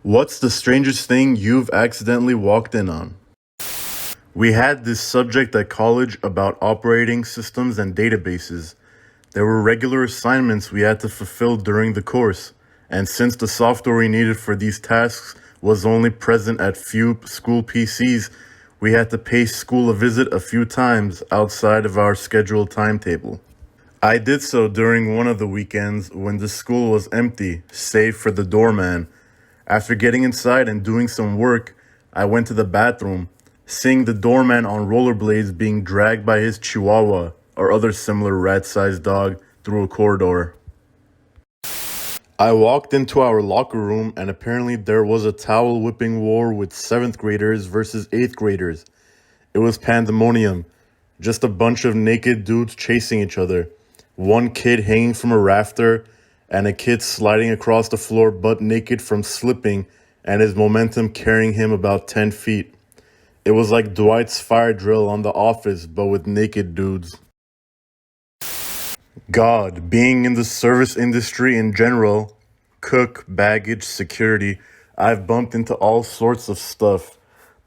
What's the strangest thing you've accidentally walked in on? We had this subject at college about operating systems and databases. There were regular assignments we had to fulfill during the course, and since the software we needed for these tasks was only present at few school PCs, we had to pay school a visit a few times outside of our scheduled timetable. I did so during one of the weekends when the school was empty, save for the doorman. After getting inside and doing some work, I went to the bathroom, seeing the doorman on rollerblades being dragged by his chihuahua or other similar rat-sized dog through a corridor. I walked into our locker room and apparently there was a towel whipping war with 7th graders versus 8th graders. It was pandemonium, just a bunch of naked dudes chasing each other. One kid hanging from a rafter, and a kid sliding across the floor butt naked from slipping and his momentum carrying him about 10 feet. It was like Dwight's fire drill on The Office, but with naked dudes. God, being in the service industry in general, cook, baggage, security, I've bumped into all sorts of stuff.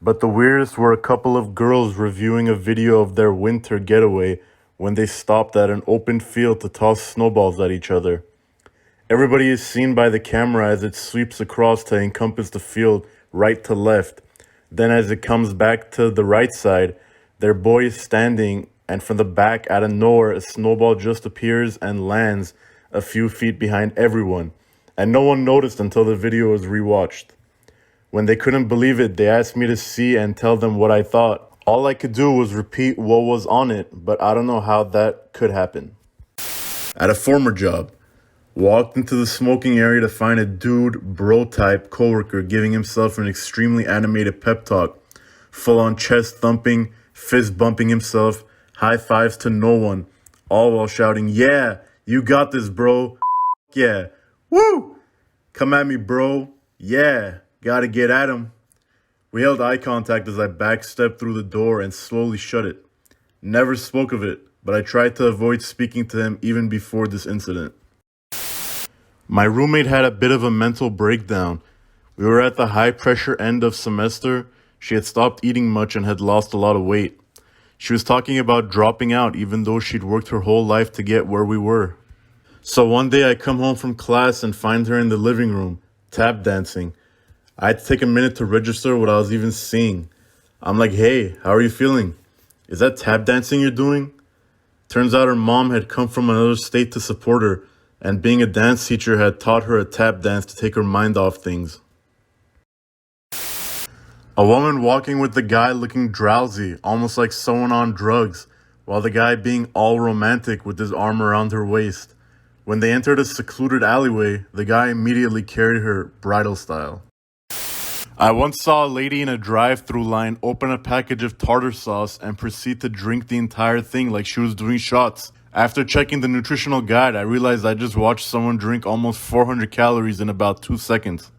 But the weirdest were a couple of girls reviewing a video of their winter getaway when they stopped at an open field to toss snowballs at each other. Everybody is seen by the camera as it sweeps across to encompass the field right to left. Then as it comes back to the right side, their boy is standing, and from the back out of nowhere a snowball just appears and lands a few feet behind everyone, and no one noticed until the video was rewatched. When they couldn't believe it, they asked me to see and tell them what I thought. All I could do was repeat what was on it, but I don't know how that could happen. At a former job, walked into the smoking area to find a dude, bro-type coworker giving himself an extremely animated pep talk, full-on chest thumping, fist bumping himself, high fives to no one, all while shouting, "Yeah, you got this, bro. Yeah. Woo! Come at me, bro. Yeah, gotta get at him." We held eye contact as I backstepped through the door and slowly shut it. Never spoke of it, but I tried to avoid speaking to him even before this incident. My roommate had a bit of a mental breakdown. We were at the high-pressure end of semester. She had stopped eating much and had lost a lot of weight. She was talking about dropping out even though she'd worked her whole life to get where we were. So one day I come home from class and find her in the living room, tap dancing. I had to take a minute to register what I was even seeing. I'm like, "Hey, how are you feeling? Is that tap dancing you're doing?" Turns out her mom had come from another state to support her, and being a dance teacher had taught her a tap dance to take her mind off things. A woman walking with the guy looking drowsy, almost like someone on drugs, while the guy being all romantic with his arm around her waist. When they entered a secluded alleyway, the guy immediately carried her bridal style. I once saw a lady in a drive-thru line open a package of tartar sauce and proceed to drink the entire thing like she was doing shots. After checking the nutritional guide, I realized I just watched someone drink almost 400 calories in about 2 seconds.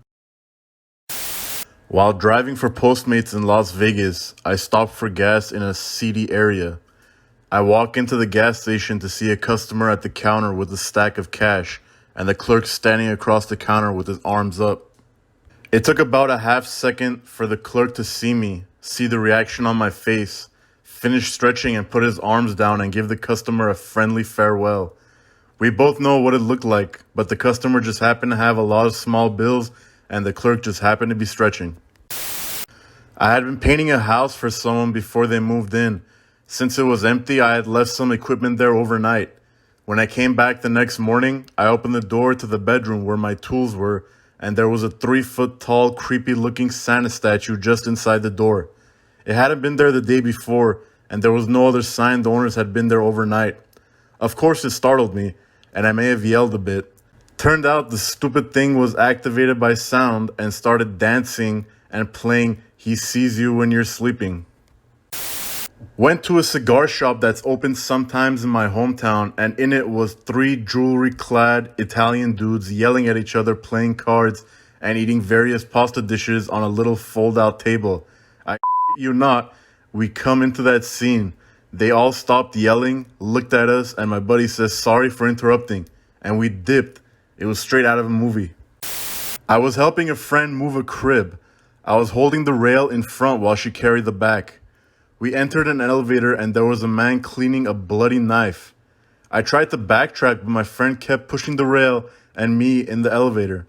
While driving for Postmates in Las Vegas, I stopped for gas in a seedy area. I walk into the gas station to see a customer at the counter with a stack of cash and the clerk standing across the counter with his arms up. It took about a half second for the clerk to see me, see the reaction on my face, finish stretching and put his arms down and give the customer a friendly farewell. We both know what it looked like, but the customer just happened to have a lot of small bills and the clerk just happened to be stretching. I had been painting a house for someone before they moved in. Since it was empty, I had left some equipment there overnight. When I came back the next morning, I opened the door to the bedroom where my tools were, and there was a 3-foot-tall, creepy-looking Santa statue just inside the door. It hadn't been there the day before, and there was no other sign the owners had been there overnight. Of course, it startled me, and I may have yelled a bit. Turned out the stupid thing was activated by sound and started dancing and playing "He Sees You When You're Sleeping." Went to a cigar shop that's open sometimes in my hometown, and in it was 3 jewelry-clad Italian dudes yelling at each other, playing cards, and eating various pasta dishes on a little fold-out table. I you not, we come into that scene. They all stopped yelling, looked at us, and my buddy says, "Sorry for interrupting," and we dipped. It was straight out of a movie. I was helping a friend move a crib. I was holding the rail in front while she carried the back. We entered an elevator and there was a man cleaning a bloody knife. I tried to backtrack, but my friend kept pushing the rail and me in the elevator.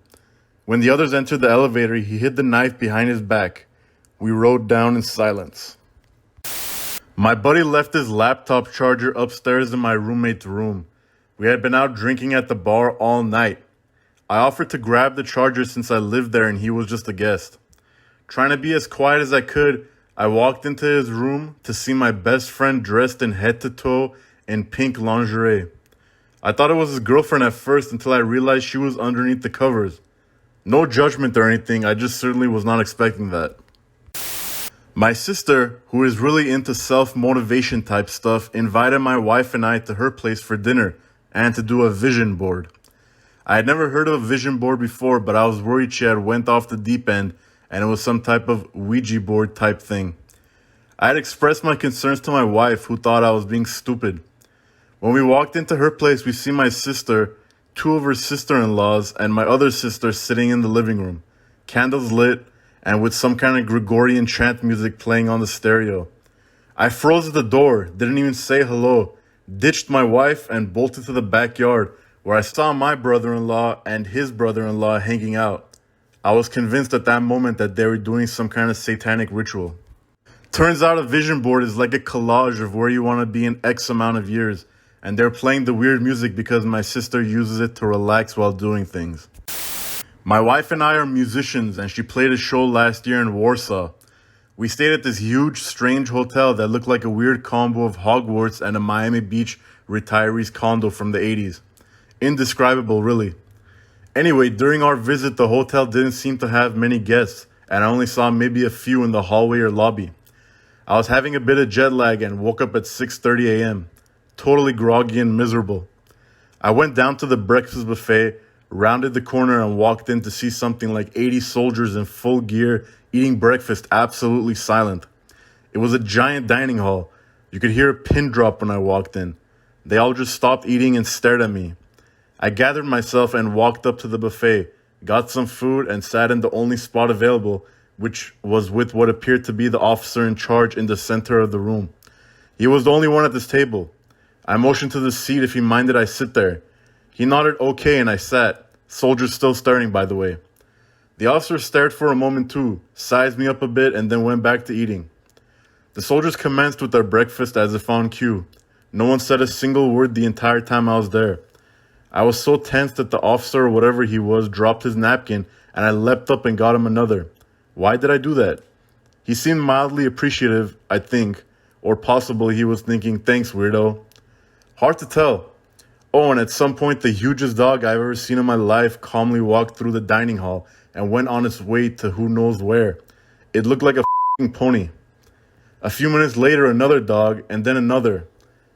When the others entered the elevator, he hid the knife behind his back. We rode down in silence. My buddy left his laptop charger upstairs in my roommate's room. We had been out drinking at the bar all night. I offered to grab the charger since I lived there and he was just a guest. Trying to be as quiet as I could, I walked into his room to see my best friend dressed in head to toe in pink lingerie. I thought it was his girlfriend at first until I realized she was underneath the covers. No judgment or anything, I just certainly was not expecting that. My sister, who is really into self-motivation type stuff, invited my wife and I to her place for dinner and to do a vision board. I had never heard of a vision board before, but I was worried she had went off the deep end and it was some type of Ouija board type thing. I had expressed my concerns to my wife, who thought I was being stupid. When we walked into her place, we see my sister, two of her sister-in-laws, and my other sister sitting in the living room, candles lit, and with some kind of Gregorian chant music playing on the stereo. I froze at the door, didn't even say hello, ditched my wife, and bolted to the backyard, where I saw my brother-in-law and his brother-in-law hanging out. I was convinced at that moment that they were doing some kind of satanic ritual. Turns out a vision board is like a collage of where you want to be in X amount of years, and they're playing the weird music because my sister uses it to relax while doing things. My wife and I are musicians, and she played a show last year in Warsaw. We stayed at this huge, strange hotel that looked like a weird combo of Hogwarts and a Miami Beach retiree's condo from the 80s. Indescribable, really. Anyway, during our visit, the hotel didn't seem to have many guests, and I only saw maybe a few in the hallway or lobby. I was having a bit of jet lag and woke up at 6:30 a.m., totally groggy and miserable. I went down to the breakfast buffet, rounded the corner, and walked in to see something like 80 soldiers in full gear eating breakfast absolutely silent. It was a giant dining hall. You could hear a pin drop when I walked in. They all just stopped eating and stared at me. I gathered myself and walked up to the buffet, got some food, and sat in the only spot available, which was with what appeared to be the officer in charge in the center of the room. He was the only one at this table. I motioned to the seat if he minded I sit there. He nodded okay and I sat, soldiers still staring, by the way. The officer stared for a moment too, sized me up a bit, and then went back to eating. The soldiers commenced with their breakfast as if on cue. No one said a single word the entire time I was there. I was so tense that the officer, or whatever he was, dropped his napkin, and I leapt up and got him another. Why did I do that? He seemed mildly appreciative, I think, or possibly he was thinking, thanks, weirdo. Hard to tell. Oh, and at some point, the hugest dog I've ever seen in my life calmly walked through the dining hall and went on its way to who knows where. It looked like a f***ing pony. A few minutes later, another dog, and then another.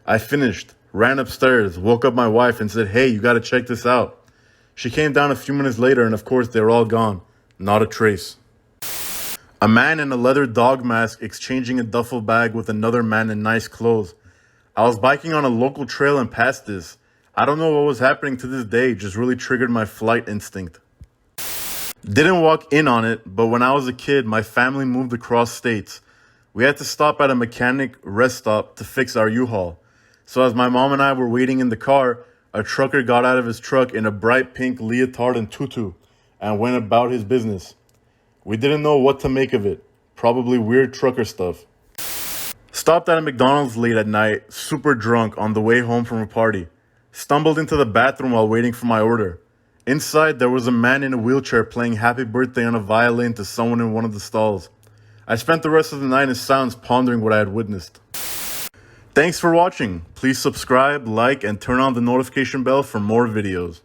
I finished, ran upstairs, woke up my wife and said, hey, you gotta check this out. She came down a few minutes later and of course they were all gone. Not a trace. A man in a leather dog mask exchanging a duffel bag with another man in nice clothes. I was biking on a local trail and passed this. I don't know what was happening to this day, just really triggered my flight instinct. Didn't walk in on it, but when I was a kid, my family moved across states. We had to stop at a mechanic rest stop to fix our U-Haul. So as my mom and I were waiting in the car, a trucker got out of his truck in a bright pink leotard and tutu and went about his business. We didn't know what to make of it. Probably weird trucker stuff. Stopped at a McDonald's late at night, super drunk on the way home from a party. Stumbled into the bathroom while waiting for my order. Inside, there was a man in a wheelchair playing Happy Birthday on a violin to someone in one of the stalls. I spent the rest of the night in silence pondering what I had witnessed. Thanks for watching. Please subscribe, like, and turn on the notification bell for more videos.